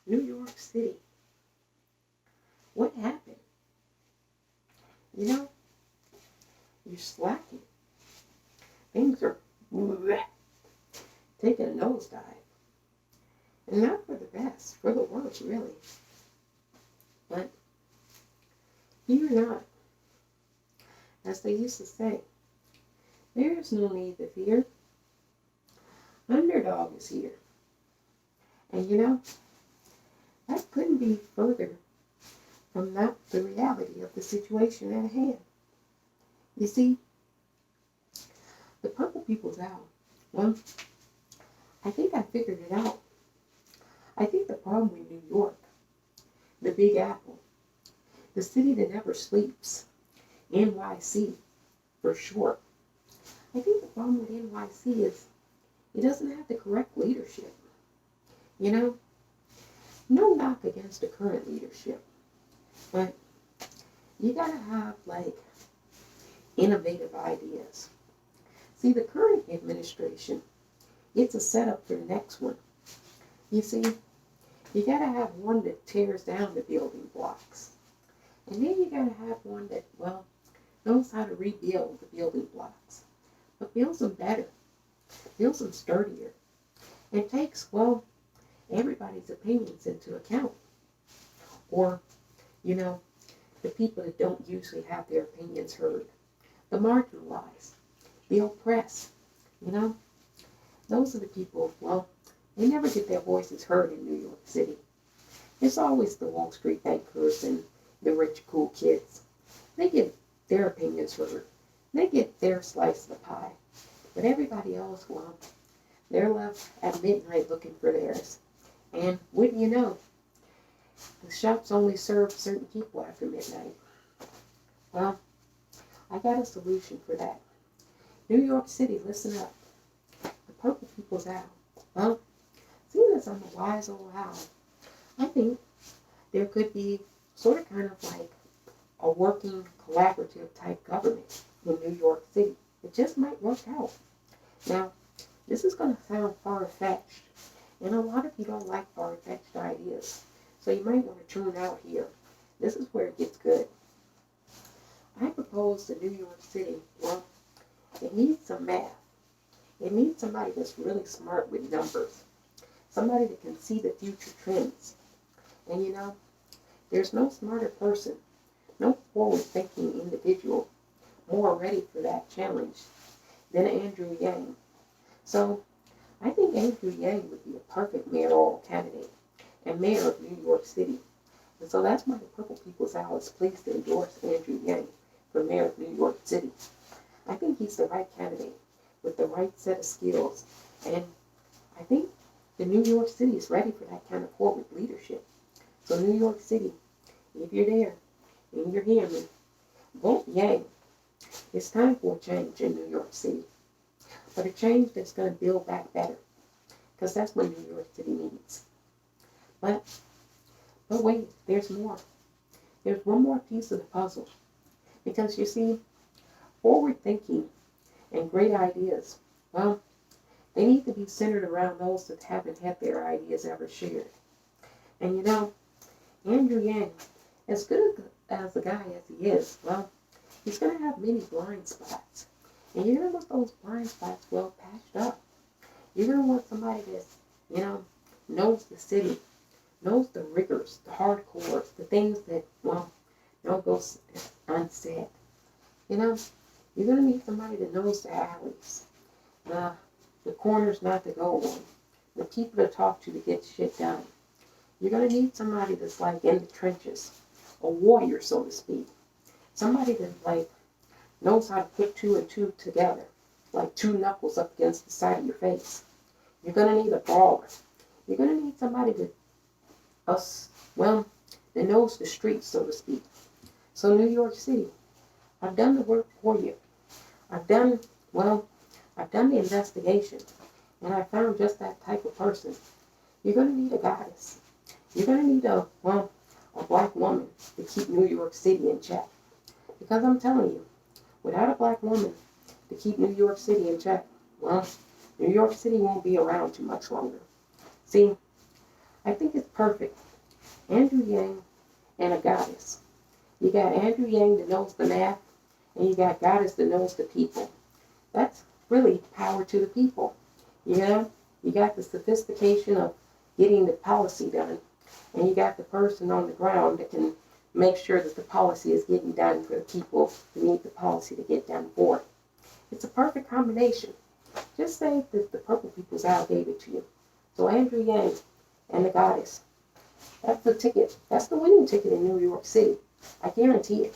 New York City. What happened? You know, you're slacking. Things are bleh, taking a nosedive. And not for the best, for the worse, really. But fear not. As they used to say, there is no need to fear. Underdog is here. And you know, that couldn't be further from not the reality of the situation at hand. You see, the purple people's out. Well, I think I figured it out. I think the problem with New York, the Big Apple, the city that never sleeps, NYC for short. I think the problem with NYC is it doesn't have the correct leadership. You know, no knock against the current leadership, but you gotta have like innovative ideas. See, the current administration, it's a setup for the next one. You see, you gotta have one that tears down the building blocks. And then you gotta have one that, well, knows how to rebuild the building blocks. But builds them better, builds them sturdier, and takes, well, everybody's opinions into account. Or, you know, the people that don't usually have their opinions heard. The marginalized, the oppressed, you know. Those are the people, well, they never get their voices heard in New York City. It's always the Wall Street bankers and the rich, cool kids. They get their opinions heard. They get their slice of the pie. But everybody else, well, they're left at midnight looking for theirs. And wouldn't you know, the shops only serve certain people after midnight. Well, I got a solution for that. New York City, listen up. The purple people's out. Well, seeing as I'm a wise old owl, I think there could be sort of kind of like a working collaborative type government in New York City. It just might work out. Now, this is going to sound far-fetched, and a lot of you don't like far-fetched ideas, so you might want to tune out here. This is where it gets good. I propose to New York City, well, it needs some math. It needs somebody that's really smart with numbers, somebody that can see the future trends. And you know, there's no smarter person, no forward-thinking individual more ready for that challenge than Andrew Yang. So I think Andrew Yang would be a perfect mayoral candidate and mayor of New York City. And so that's why the Purple People's Owl is pleased to endorse Andrew Yang for mayor of New York City. I think he's the right candidate with the right set of skills. And I think the New York City is ready for that kind of forward leadership. So New York City, if you're there and you're hearing me, vote Yang. It's time for a change in New York City. But a change that's going to build back better. Because that's what New York City needs. But wait, there's more. There's one more piece of the puzzle. Because you see, forward thinking and great ideas, well, they need to be centered around those that haven't had their ideas ever shared. And you know, Andrew Yang, as good as the guy as he is, well, he's going to have many blind spots. And you're going to want those blind spots well patched up. You're going to want somebody that, you know, knows the city, knows the rigors, the hardcores, the things that, well, don't go unsaid. You know, you're going to need somebody that knows the alleys, the corners not to go on, the people to talk to get shit done. You're going to need somebody that's like in the trenches, a warrior, so to speak. Somebody that like knows how to put two and two together, like two knuckles up against the side of your face. You're going to need a brawler. You're going to need somebody that, that knows the streets, so to speak. So New York City, I've done the work for you. I've done the investigation, and I found just that type of person. You're going to need a goddess. You're going to need a black woman to keep New York City in check. Because I'm telling you, without a black woman to keep New York City in check, well, New York City won't be around too much longer. See, I think it's perfect. Andrew Yang and a goddess. You got Andrew Yang that knows the math, and you got goddess that knows the people. That's really power to the people. You know, you got the sophistication of getting the policy done, and you got the person on the ground that can make sure that the policy is getting done for the people who need the policy to get done for it. It's a perfect combination. Just say that the purple people's owl gave it to you. So Andrew Yang and the goddess. That's the ticket. That's the winning ticket in New York City. I guarantee it.